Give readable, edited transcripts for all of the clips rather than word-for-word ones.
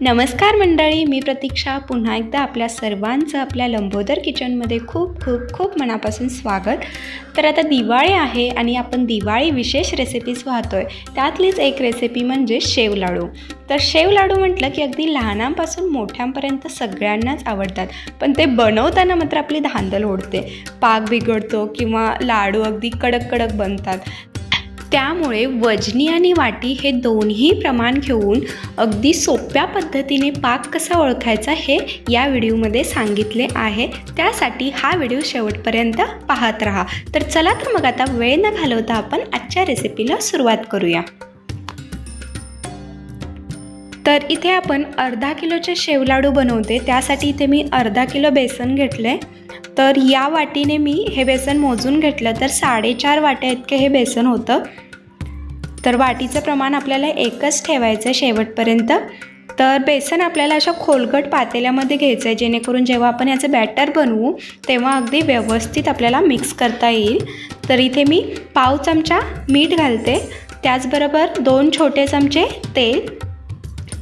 नमस्कार मंडळी, मी प्रतीक्षा पुन्हा एकदा आपल्या सर्वांचं आपल्या लंबोदर किचनमध्ये खूप खूप खूप मनापासून स्वागत। तर आता दिवाळी आहे आणि आपण दिवाळी विशेष रेसिपीज पाहतोय। त्यातलीच एक रेसिपी म्हणजे शेव लाडू। तर शेव लाडू म्हटलं की अगदी लहानांपासून मोठ्यांपर्यंत सगळ्यांनाच आवडतात, पण ते बनवताना मात्र आपली धांदल उडते, पाक बिघडतो किंवा लाडू अगदी कडक कडक बनतात। त्यामुळे वजनी आणि वाटी हे दोन्ही प्रमाण घेऊन अगदी सोप्या पद्धतीने पाक कसा ओळखायचा हे या व्हिडिओमध्ये सांगितले आहे। त्यासाठी हा व्हिडिओ शेवटपर्यंत पाहत राहा। तर चला तर मग आता वेळ न घालवता आपण आजच्या रेसिपीला सुरुवात करूया। तर इथे आपण अर्धा किलोचे शेव लाडू बनवते, त्यासाठी इथे मी अर्धा किलो बेसन घेतले। तर या वाटीने मी हे बेसन मोजून घेतलं तर 4.5 वाट्या इतके हे बेसन होतं। तर वाटीचं प्रमाण आपल्याला एकच ठेवायचं शेवटपर्यंत। तर बेसन आपल्याला अशा खोलगट पातेल्यामध्ये घ्यायचं आहे, जेणेकरून जेव्हा आपण याचं बॅटर बनवू तेव्हा अगदी व्यवस्थित आपल्याला मिक्स करता येईल। तर इथे मी पाव चमचा मीठ घालते, त्याचबरोबर 2 छोटे चमचे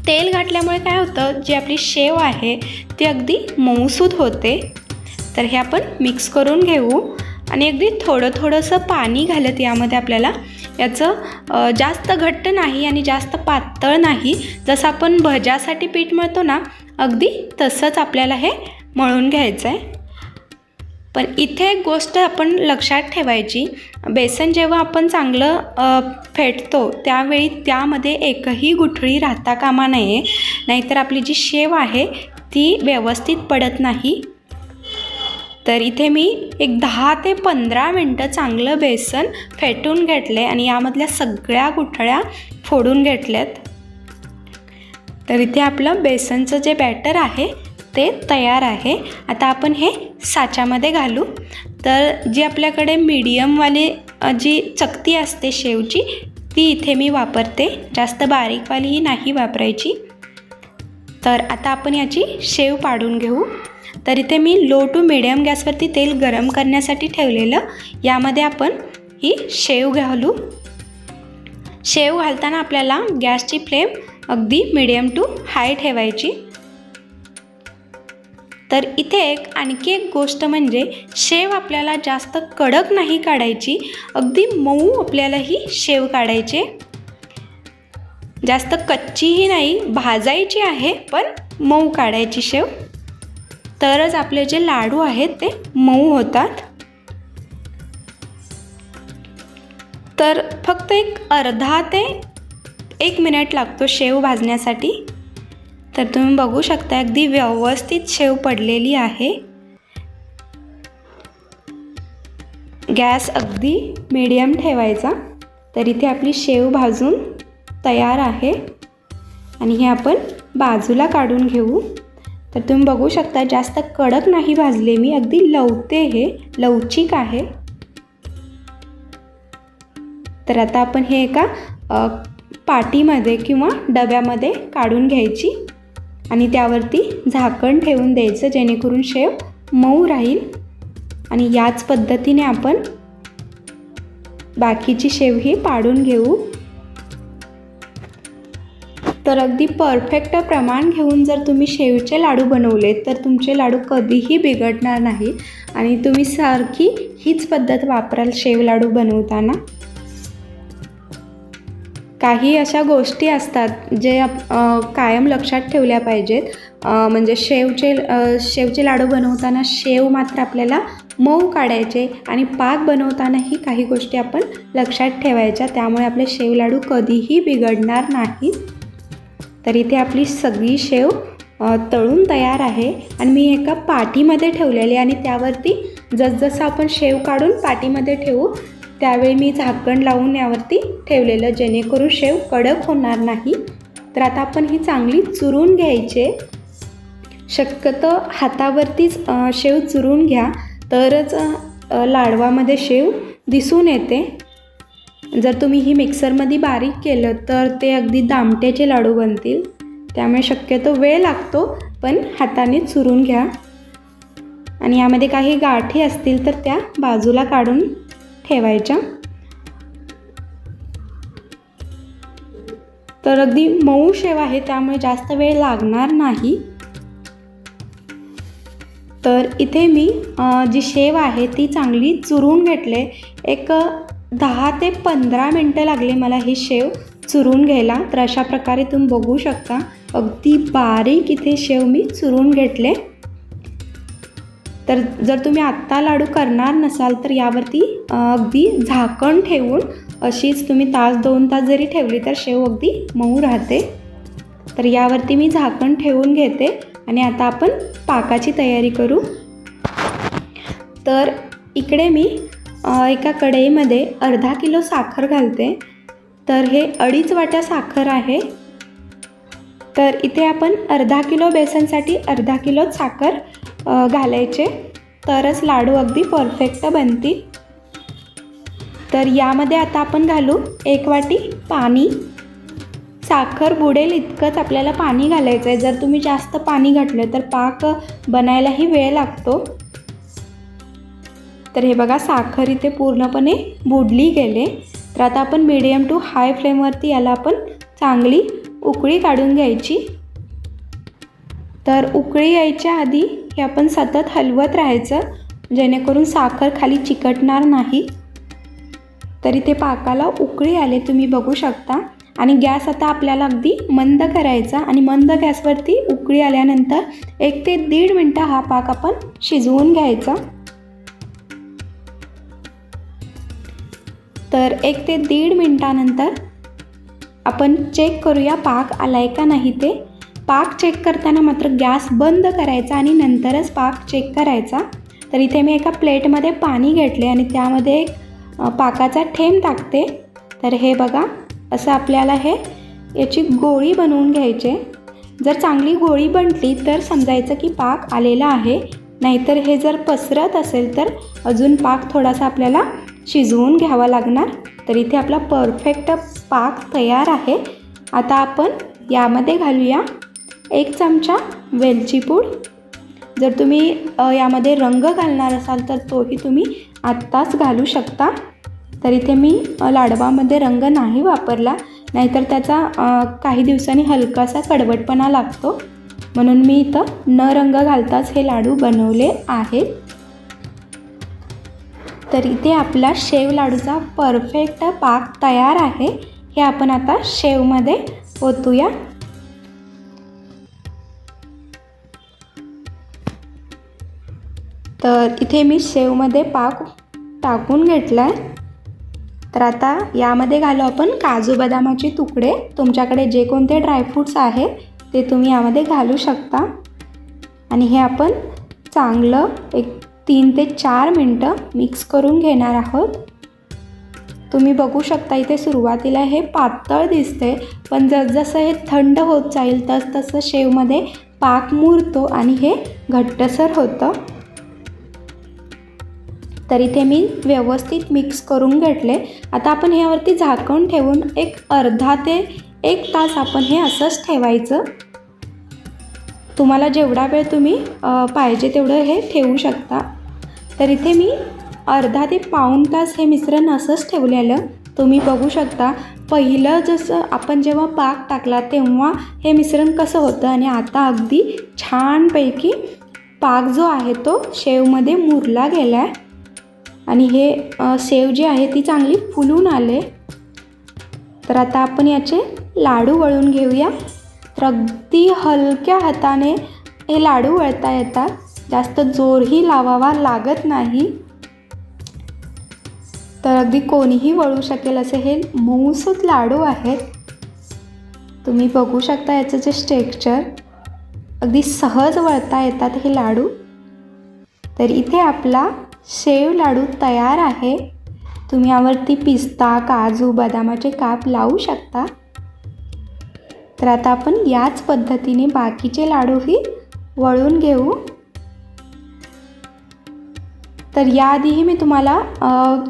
तेल घातल्यामुळे काय होतं, जी आपली शेव आहे ती अगदी मऊसूद होते। तर हे आपण मिक्स करून घेऊ आणि अगदी थोडंसं पाणी घालत यामध्ये आपल्याला याचं जास्त घट्ट नाही आणि जास्त पातळ नाही, जसं आपण भज्यासाठी पीठ मळतो ना अगदी तसंच आपल्याला हे मळून घ्यायचं आहे। पण इथे एक गोष्ट आपण लक्षात ठेवायची, बेसन जेव्हा आपण चांगलं फेटतो त्यावेळी त्यामध्ये एकही गुठळी राहता कामा नये, नाहीतर आपली जी शेव आहे ती व्यवस्थित पडत नाही। तर इथे मी एक 10 ते 15 मिनटं चांगलं बेसन फेटून घेतले आणि यामधल्या सगळ्या गुठळ्या फोडून घेतल्यात। तर इथे आपलं बेसनचं जे बॅटर आहे ते तयार आहे। आता आपण हे साच्यामध्ये घालू। तर जी आपल्याकडे मीडियमवाली जी चकती असते शेवची ती इथे मी वापरते, जास्त बारीकवाली नाही वापरायची। तर आता आपण याची शेव पाडून घेऊ। तर इथे मी लो टू मीडियम गॅसवरती तेल गरम करण्यासाठी ठेवलेलं, यामध्ये आपण ही शेव घालू। शेव घालताना आपल्याला गॅसची फ्लेम अगदी मीडियम टू हाय ठेवायची। तर इथे आणखी एक गोष्ट म्हणजे शेव आपल्याला जास्त कडक नाही काढायची, अगदी मऊ आपल्याला ही शेव काढायची, जास्त कच्चीही नाही, भाजायची आहे पण मऊ काढायची शेव, तरच आपले जे लाडू आहेत ते मऊ होतात। तर फक्त एक अर्धा ते 1 मिनिट लागतो शेव भाजण्यासाठी। तर तुम्ही बघू शकता अगदी व्यवस्थित शेव पडलेली आहे। गॅस अगदी मीडियम ठेवायचा। तर इथे आपली शेव भाजून तयार आहे आणि हे आपण बाजूला काढून घेऊ। तर तुम्ही बघू शकता जास्त कडक नाही भाजले मी, अगदी लवते, हे लवचिक आहे। तर आता आपण हे एका पाटीमध्ये किंवा डब्यामध्ये काढून घ्यायची आणि त्यावरती झाकण ठेवून द्यायचं, जेणेकरून शेव मऊ राहील। आणि याच पद्धतीने आपण बाकीची शेव ही पाडून घेऊ। तर अगदी परफेक्ट प्रमाण घेऊन जर तुम्ही शेवचे लाडू बनवले तर तुमचे लाडू कधीही बिघडणार नाही आणि तुम्ही सारखी हीच पद्धत वापराल शेव लाडू बनवताना। काही अशा गोष्टी असतात जे कायम लक्षात ठेवल्या पाहिजेत, म्हणजे शेवचे लाडू बनवताना शेव मात्र आपल्याला मऊ काढायचे आणि पाक बनवतानाही काही गोष्टी आपण लक्षात ठेवायच्या, त्यामुळे आपले शेव लाडू कधीही बिघडणार नाहीत। तर इथे आपली सगळी शेव तळून तयार आहे आणि मी एका पाटीमध्ये ठेवलेली आणि त्यावरती जसजसं आपण शेव काढून पाटीमध्ये ठेवू त्यावेळी मी झाकण लावून यावरती ठेवलेलं, जेणेकरून शेव कडक होणार नाही। तर आता आपण ही चांगली चुरून घ्यायचे, शक्यतो हातावरतीच शेव चुरून घ्या, तरच लाडवामध्ये शेव दिसून येते। जर तुम्ही ही मिक्सरमध्ये बारीक केलं तर ते अगदी दामट्याचे लाडू बनतील, त्यामुळे शक्यतो वेळ लागतो, पण हाताने चुरून घ्या। आणि यामध्ये काही गाठी असतील तर त्या बाजूला काढून ठेवायच्या। तर अगदी मऊ शेव आहे, त्यामुळे जास्त वेळ लागणार नाही. तर इथे मी जी शेव आहे ती चांगली चुरून घेतले. एक 10 ते 15 मिनटं लागले मला ही शेव चुरून घ्यायला. तर अशा प्रकारे तुम्ही बघू शकता अगदी बारीक इथे शेव मी चुरून घेतले. तर जर तुम्ही आत्ता लाडू करणार नसाल तर यावरती अगदी झाकण ठेवून अशीच तुम्ही तास 2 तास जरी ठेवली तर शेव अगदी मऊ राहते. तर यावरती मी झाकण ठेवून घेते आणि आता आपण पाकाची तयारी करू. तर इकडे मी एका कढईमध्ये अर्धा किलो साखर घालते. तर हे 2.5 वाट्या साखर आहे. तर इथे आपण अर्धा किलो बेसनसाठी अर्धा किलो साखर घालायचे, तरच लाडू अगदी परफेक्ट बनतील. तर यामध्ये आता आपण घालू 1 वाटी पाणी. साखर बुडेल इतकंच आपल्याला पाणी घालायचं आहे. जर तुम्ही जास्त पाणी घातलं तर पाक बनायलाही वेळ लागतो. तर हे बघा साखर इथे पूर्णपणे बुडली गेले. तर आता आपण मीडियम टू हाय फ्लेमवरती याला आपण चांगली उकळी काढून घ्यायची. तर उकळी यायच्या आधी हे आपण सतत हलवत राहायचं, जेणेकरून साखर खाली चिकटणार नाही. तर इथे पाकाला उकळी आले तुम्ही बघू शकता. आणि गॅस आता आपल्याला अगदी मंद करायचा आणि मंद गॅसवरती उकळी आल्यानंतर 1 ते 1.5 मिनटं हा पाक आपण शिजवून घ्यायचा. तर 1 ते 1.5 मिनटानंतर आपण चेक करूया पाक आलाय का नाही ते. पाक चेक करताना मात्र गॅस बंद करायचा आणि नंतरच पाक चेक करायचा. तर इथे मी एका प्लेटमध्ये पाणी घेतले आणि त्यामध्ये एक पाकाचा थेंब टाकते. तर हे बघा असं आपल्याला याची गोळी बनवून घ्यायचे. जर चांगली गोळी बनली तर समजायचं की पाक आलेला आहे, नाहीतर हे जर पसरत असेल तर अजून पाक थोडासा आपल्याला शिजवून घ्यावा लागणार. तर इथे आपला परफेक्ट पाक तयार आहे. आता आपण यामध्ये घालूया 1 चमचा वेलची पूड. जर तुम्ही यामध्ये रंग घालणार असाल तर तोही तुम्ही आत्ताच घालू शकता. तर इथे मी लाडवामध्ये रंग नाही वापरला, नाहीतर त्याचा काही दिवसांनी हलकासा कडवटपणा लागतो, म्हणून मी इथं न रंग घालताच हे लाडू बनवले आहेत. तर इथे आपला शेव लाडूचा परफेक्ट पाक तयार आहे. हे आपण आता शेवमध्ये ओतूया. तर इथे मी शेवमध्ये पाक टाकून घेतला आहे. तर आता यामध्ये घालू आपण काजू बदामाचे तुकडे. तुमच्याकडे जे कोणते ड्रायफ्रूट्स आहे ते तुम्ही यामध्ये घालू शकता. आणि हे आपण चांगलं एक 3 ते 4 मिनटं मिक्स करून घेणार आहोत. तुम्ही बघू शकता इथे सुरुवातीला हे पातळ दिसते, पण जसजसं हे थंड होत जाईल तसतसं शेवमध्ये पाक मुरतो आणि हे घट्टसर होतं. तर इथे मी व्यवस्थित मिक्स करून घेतले. आता आपण ह्यावरती झाकण ठेवून एक अर्धा ते 1 तास आपण हे असंच ठेवायचं. तुम्हाला जेवढा वेळ तुम्ही पाहिजे तेवढं हे ठेवू शकता. तर इथे मी अर्धा ते पाऊण तास हे मिश्रण असंच ठेवलेलं. तुम्ही बघू शकता पहिलं जसं आपण जेव्हा पाक टाकला तेव्हा हे मिश्रण कसं होतं आणि आता अगदी छानपैकी पाक जो आहे तो शेवमध्ये मुरला गेला आहे. आणि हे शेव जी आहे ती चांगली फुलून आले. तर आता आपण याचे लाडू वळून घेऊया. तर अगदी हलक्या हाताने हे लाडू वळता येतात, जास्त जोरही लावावा लागत नाही. तर अगदी कोणीही वळू शकेल असे हे मऊसूत लाडू आहेत. तुम्ही बघू शकता याचं जे टेक्स्चर, अगदी सहज वळता येतात हे लाडू. तर इथे आपला शेव लाडू तयार आहे. तुम्ही यावरती पिस्ता, काजू, बदामाचे काप लावू शकता. तर आता आपण याच पद्धतीने बाकीचे लाडूही वळून घेऊ. तर याआधीही मी तुम्हाला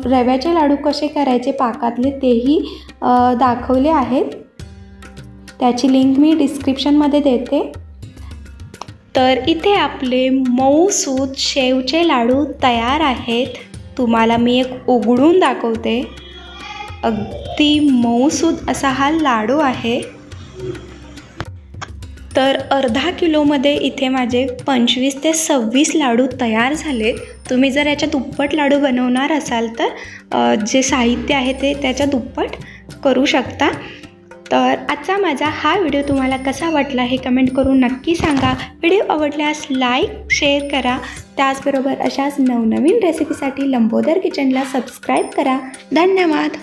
रव्याचे लाडू कसे करायचे पाकातले तेही दाखवले आहेत. त्याची लिंक मी डिस्क्रिप्शनमध्ये देते. तर इथे आपले मऊसूत शेवचे लाडू तयार आहेत. तुम्हाला मी एक उघडून दाखवते. अगदी मऊसूत असा हा लाडू आहे. तर अर्धा किलोमध्ये इथे माझे 25 ते 26 लाडू तयार झालेत. तुम्ही जर याच्या दुप्पट लाडू बनवणार असाल तर जे साहित्य आहे ते त्याच्या दुप्पट करू शकता. तर आजचा माझा हा व्हिडिओ तुम्हाला कसा वाटला हे कमेंट करून नक्की सांगा. व्हिडिओ आवडल्यास लाईक शेअर करा. त्याचबरोबर अशाच नवनवीन रेसिपीसाठी लंबोदर किचनला सबस्क्राईब करा. धन्यवाद.